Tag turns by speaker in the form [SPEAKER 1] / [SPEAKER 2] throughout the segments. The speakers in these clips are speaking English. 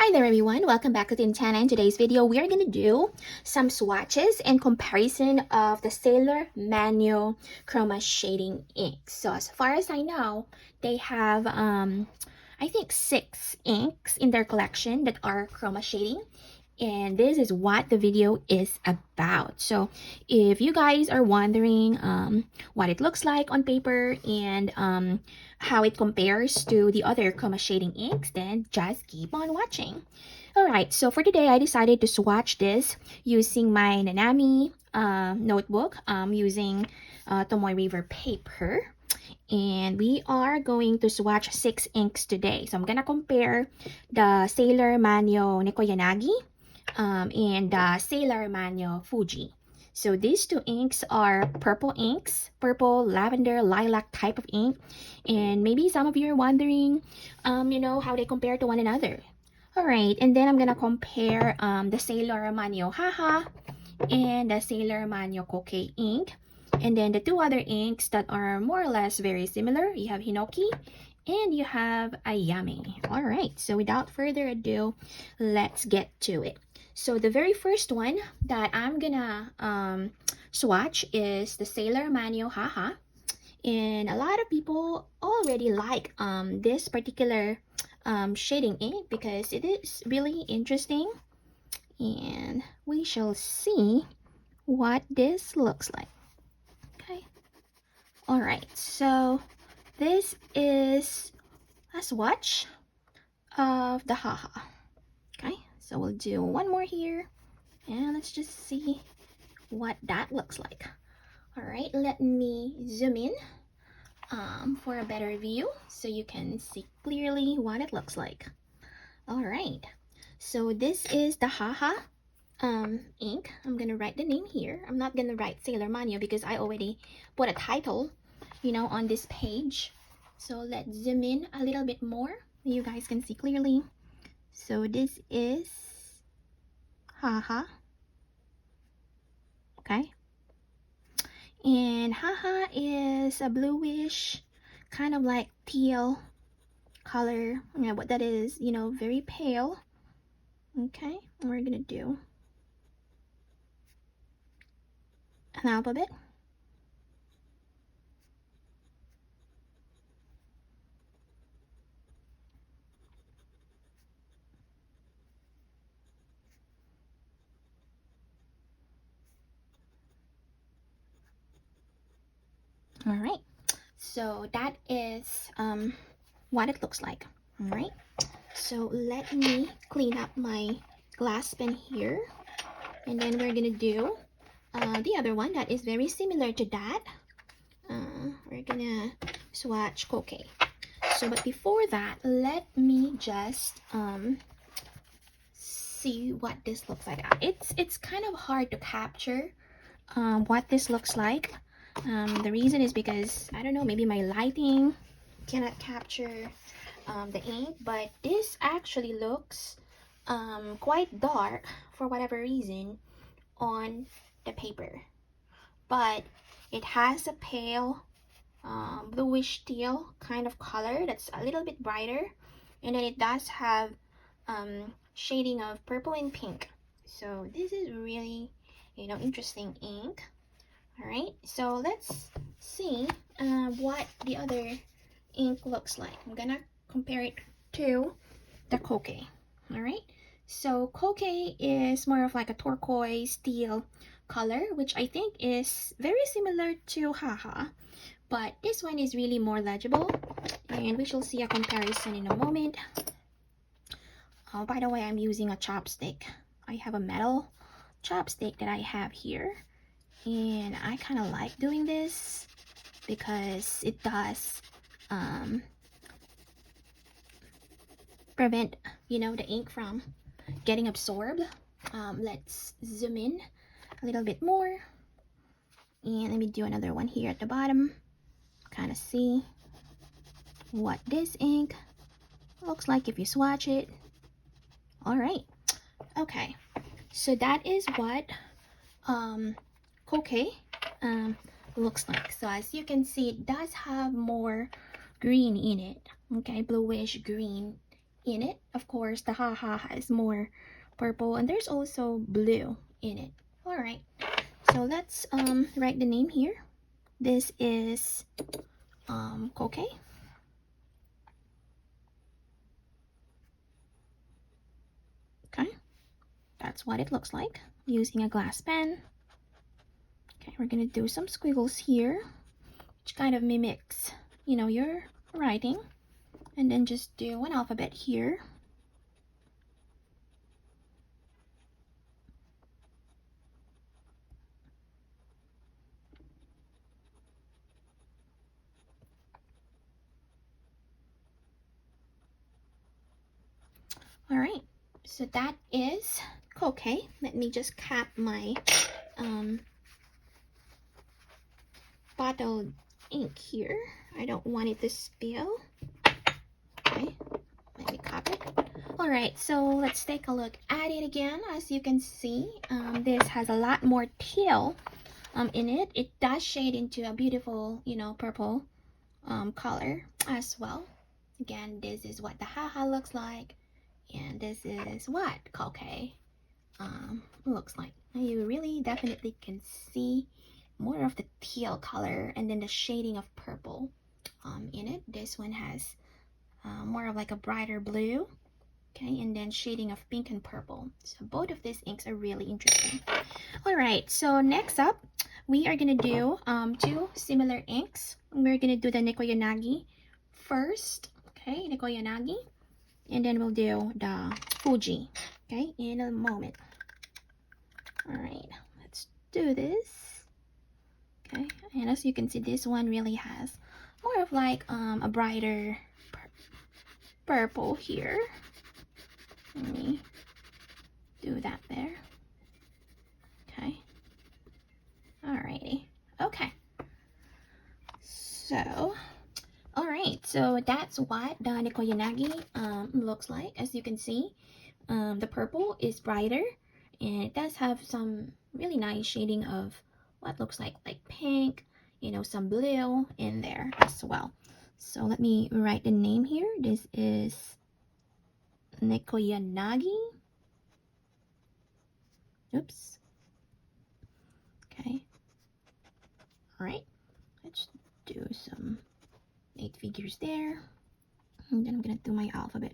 [SPEAKER 1] Hi there everyone, welcome back to Tintana. In today's video, we are going to do some swatches and comparison of the Sailor Manyo Chroma shading ink. So as far as I know, they have I think 6 inks in their collection that are chroma shading. And this is what the video is about. So if you guys are wondering what it looks like on paper and how it compares to the other chroma shading inks, then just keep on watching. Alright, so for today I decided to swatch this using my Nanami notebook using Tomoe River paper. And we are going to swatch 6 inks today. So I'm gonna compare the Sailor Manyo Neko Yanagi and the Sailor Manyo Fuji. So these 2 inks are purple inks, purple, lavender, lilac type of ink. And maybe some of you are wondering, you know, how they compare to one another. Alright, and then I'm gonna compare the Sailor Manyo Haha and the Sailor Manyo Koke ink. And then the 2 other inks that are more or less very similar. You have Hinoki and you have Ayame. Alright, so without further ado, let's get to it. So the very first one that I'm gonna swatch is the Sailor Manyo Haha. And a lot of people already like this particular shading ink because it is really interesting. And we shall see what this looks like. Okay. Alright, so this is a swatch of the Haha. Okay. So we'll do one more here and let's just see what that looks like. All right, let me zoom in for a better view so you can see clearly what it looks like. All right, so this is the Haha ink. I'm gonna write the name here. I'm not gonna write Sailor Manyo because I already put a title, you know, on this page. So let's zoom in a little bit more so you guys can see clearly. So this is Haha. Okay. And Haha is a bluish, kind of like teal color. Yeah, what that is, you know, very pale. Okay, and we're gonna do an alphabet. All right, so that is what it looks like. All right, so let me clean up my glass pen here, and then we're gonna do the other one that is very similar to that. We're gonna swatch Koke. So but before that, let me just see what this looks like. It's kind of hard to capture what this looks like. The reason is because I don't know, maybe my lighting cannot capture the ink, but this actually looks quite dark for whatever reason on the paper, but it has a pale bluish teal kind of color that's a little bit brighter, and then it does have shading of purple and pink. So this is really, you know, interesting ink. All right, so let's see what the other ink looks like. I'm gonna compare it to the Koke. All right, so Koke is more of like a turquoise teal color, which I think is very similar to Haha, but this one is really more legible, and we shall see a comparison in a moment. Oh, by the way, I'm using a chopstick. I have a metal chopstick that I have here, and I kind of like doing this because it does prevent, you know, the ink from getting absorbed. Let's zoom in a little bit more, and let me do another one here at the bottom. Kind of see what this ink looks like if you swatch it. All right, okay, so that is what Koke looks like. So as you can see, it does have more green in it. Okay, bluish green in it. Of course, the Haha has more purple, and there's also blue in it. All right, so let's write the name here. This is Koke. Okay, that's what it looks like using a glass pen. Okay, we're gonna do some squiggles here, which kind of mimics, you know, your writing, and then just do an alphabet here. All right, so that is Koke. Let me just cap my bottled ink here. I don't want it to spill. Okay, let me cap it. All right, so let's take a look at it again. As you can see, this has a lot more teal in it. It does shade into a beautiful, you know, purple color as well. Again, this is what the Haha looks like, and this is what Koke looks like. You really definitely can see more of the teal color and then the shading of purple in it. This one has more of like a brighter blue, okay, and then shading of pink and purple. So both of these inks are really interesting. All right, so next up we are gonna do two similar inks. We're gonna do the Neko Yanagi first, okay, Neko Yanagi, and then we'll do the Fuji, okay, in a moment. All right, let's do this. Okay, and as you can see, this one really has more of like a brighter purple here. Let me do that there. Okay, alrighty. Okay, so all right, so that's what the Neko Yanagi looks like. As you can see, the purple is brighter, and it does have some really nice shading of what looks like pink, you know, some blue in there as well. So let me write the name here. This is Neko Yanagi. Oops. Okay. All right. Let's do some 8 figures there, and then I'm gonna do my alphabet.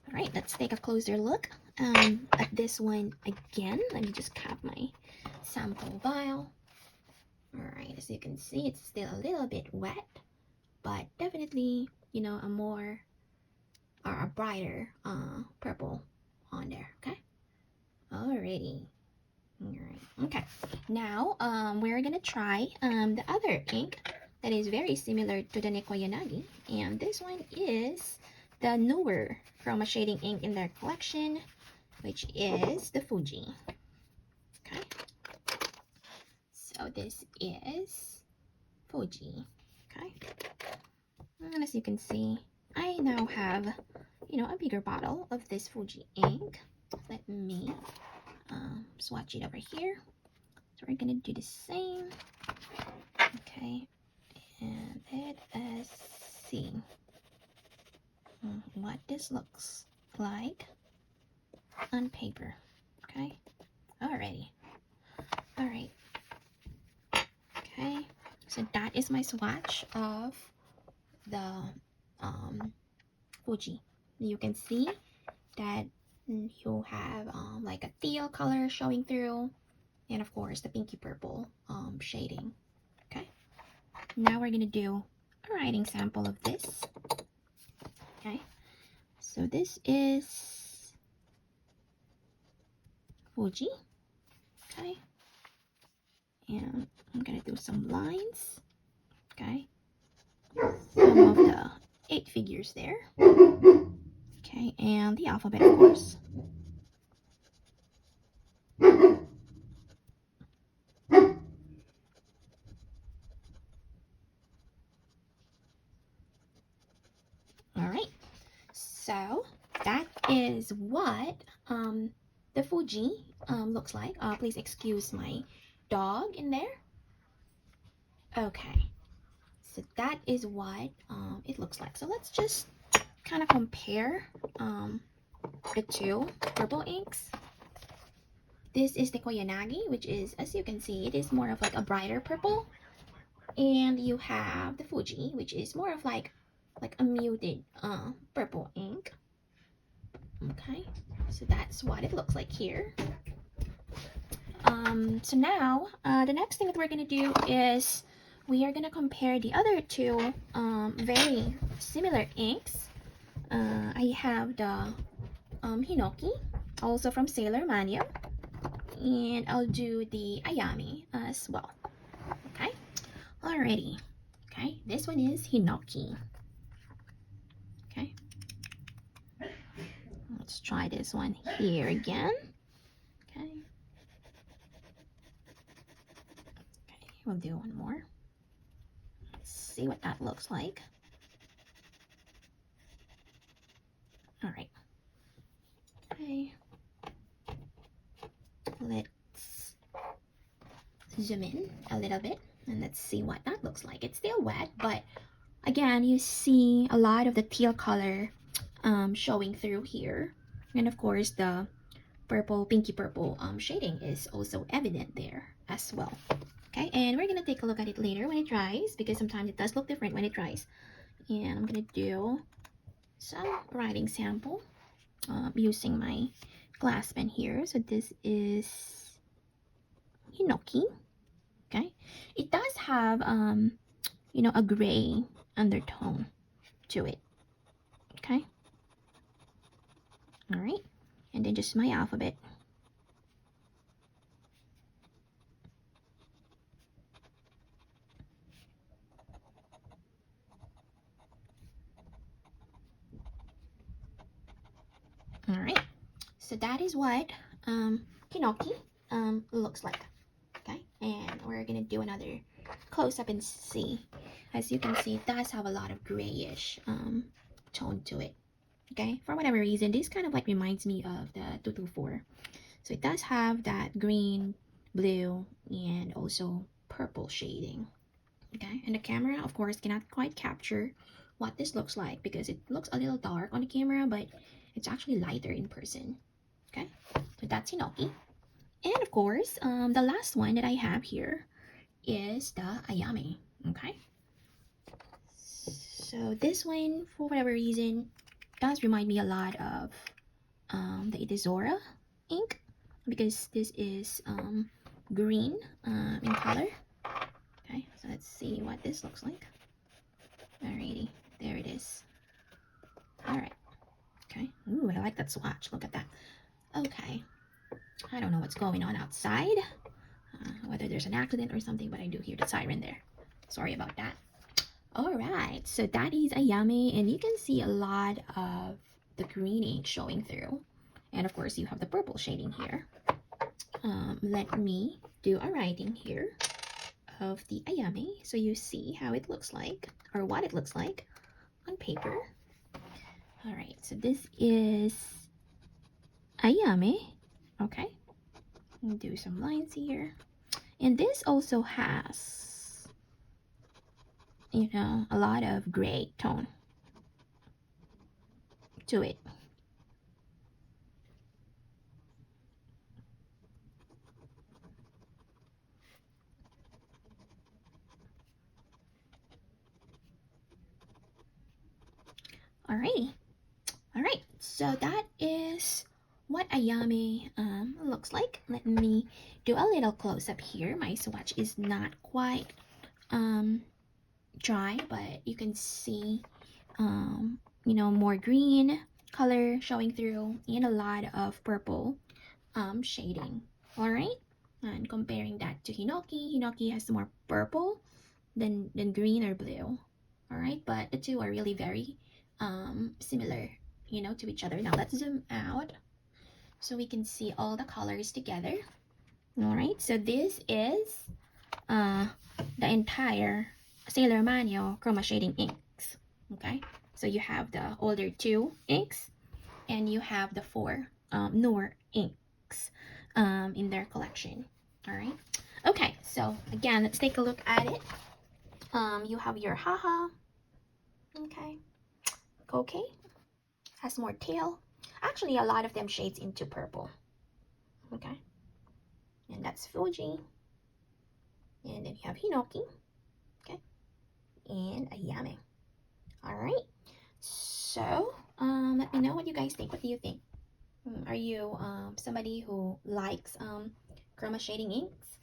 [SPEAKER 1] All right, let's take a closer look at this one again. Let me just cap my sample vial. All right, as you can see, it's still a little bit wet, but definitely, you know, a more or a brighter purple on there. Okay, alrighty. All right, okay, now we're gonna try the other ink that is very similar to the Neko Yanagi, and this one is the newer chroma shading ink in their collection, which is the Fuji. Okay, so this is Fuji. Okay, and as you can see, I now have, you know, a bigger bottle of this Fuji ink. Let me swatch it over here. So we're gonna do the same. Okay, and let us see what this looks like on paper. Okay, alrighty. All right. Okay, so that is my swatch of the Fuji. You can see that you have like a teal color showing through, and of course the pinky purple shading. Okay, now we're gonna do a writing sample of this. Okay, so this is Fuji. Okay, and I'm gonna do some lines. Okay, some of the 8 figures there. Okay, and the alphabet, of course. All right, so that is is what the Fuji looks like. Please excuse my dog in there. Okay, so that is what it looks like. So let's just kind of compare the two purple inks. This is Neko Yanagi, which is, as you can see, it is more of like a brighter purple. And you have the Fuji, which is more of like a muted purple ink. Okay, so that's what it looks like here. So now the next thing that we're gonna do is we are gonna compare the other two very similar inks. I have the Hinoki, also from Sailor Manyo, and I'll do the Ayame as well. Okay, alrighty. Okay, this one is Hinoki. Okay, let's try this one here again. Okay, we'll do one more. Let's see what that looks like. All right. Okay, let's zoom in a little bit and let's see what that looks like. It's still wet, but again, you see a lot of the teal color showing through here, and of course the purple, pinky purple shading is also evident there as well. Okay, and we're gonna take a look at it later when it dries, because sometimes it does look different when it dries. And I'm gonna do some writing sample using my glass pen here. So this is Hinoki. Okay, it does have you know, a gray undertone to it. Okay, all right, and then just my alphabet. All right, so that is what Hinoki looks like. Okay, and we're gonna do another close up and see. As you can see, it does have a lot of grayish tone to it. Okay, for whatever reason, this kind of like reminds me of the 224. So it does have that green, blue, and also purple shading. Okay, and the camera, of course, cannot quite capture what this looks like because it looks a little dark on the camera, but it's actually lighter in person. Okay, so that's Hinoki. And of course, the last one that I have here is the Ayame. Okay, so this one, for whatever reason, does remind me a lot of the Itizora ink, because this is green in color. Okay, so let's see what this looks like. Alrighty, there it is. Alright, okay. Ooh, I like that swatch. Look at that. Okay, I don't know what's going on outside, whether there's an accident or something, but I do hear the siren there. Sorry about that. Alright, so that is Ayame, and you can see a lot of the green ink showing through. And of course, you have the purple shading here. Let me do a writing here of the Ayame so you see how it looks like, or what it looks like on paper. Alright, so this is Ayame. Okay, I'll do some lines here. And this also has, you know, a lot of gray tone to it. Alrighty. Alright, so that is what Ayame looks like. Let me do a little close-up here. My swatch is not quite dry, but you can see you know, more green color showing through and a lot of purple shading. Alright, and comparing that to Hinoki, Hinoki has more purple than green or blue. Alright, but the two are really very similar, you know, to each other. Now let's zoom out so we can see all the colors together. Alright, so this is the entire Sailor Manyo Chroma shading inks. Okay, so you have the older two inks, and you have the 4 newer inks in their collection. All right. Okay, so again, let's take a look at it. You have your Haha. Okay. Koke has more tail. Actually, a lot of them shades into purple. Okay. And that's Fuji. And then you have Hinoki. Okay. And Ayame. All right. So, let me know what you guys think. What do you think? Are you somebody who likes chroma shading inks?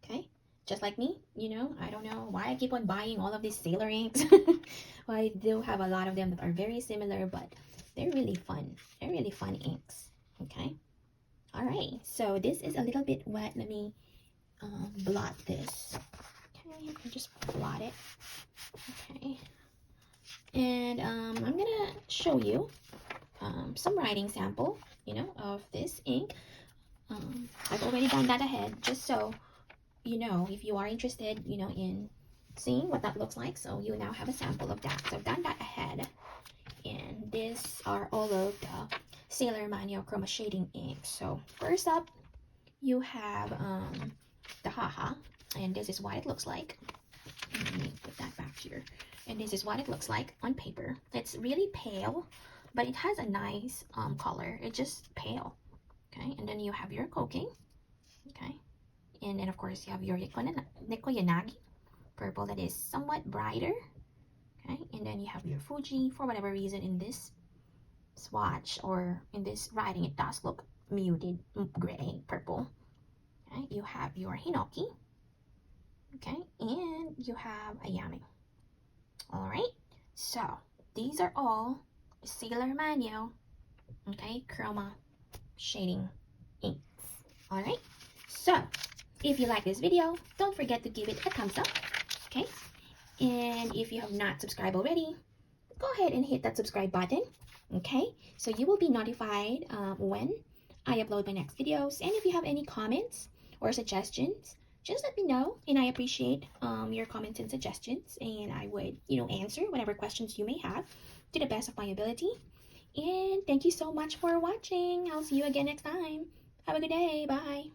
[SPEAKER 1] Okay, just like me, you know, I don't know why I keep on buying all of these sailor inks. Well, I do have a lot of them that are very similar, but they're really fun. They're really fun inks. Okay. All right. So this is a little bit wet. Let me blot this. Okay, I'll just blot it. Okay. And I'm gonna show you some writing sample, you know, of this ink. I've already done that ahead, just so you know, if you are interested, you know, in seeing what that looks like. So you now have a sample of that. So I've done that ahead. And these are all of the Sailor Manyo Chroma shading inks. So first up, you have the Haha. And this is what it looks like. Let me put that back here. And this is what it looks like on paper. It's really pale, but it has a nice color. It's just pale. Okay, and then you have your Koke. Okay. And then, of course, you have your Neko Yanagi, purple that is somewhat brighter. Okay, and then you have your Fuji. For whatever reason, in this swatch or in this writing, it does look muted gray, purple. Okay, you have your Hinoki. Okay, and you have Ayame. All right, so these are all Sailor Manyo, okay, chroma shading inks. All right, so if you like this video, don't forget to give it a thumbs up, okay? And if you have not subscribed already, go ahead and hit that subscribe button, okay? So you will be notified when I upload my next videos. And if you have any comments or suggestions, just let me know, and I appreciate your comments and suggestions, and I would, you know, answer whatever questions you may have to the best of my ability. And thank you so much for watching. I'll see you again next time. Have a good day. Bye.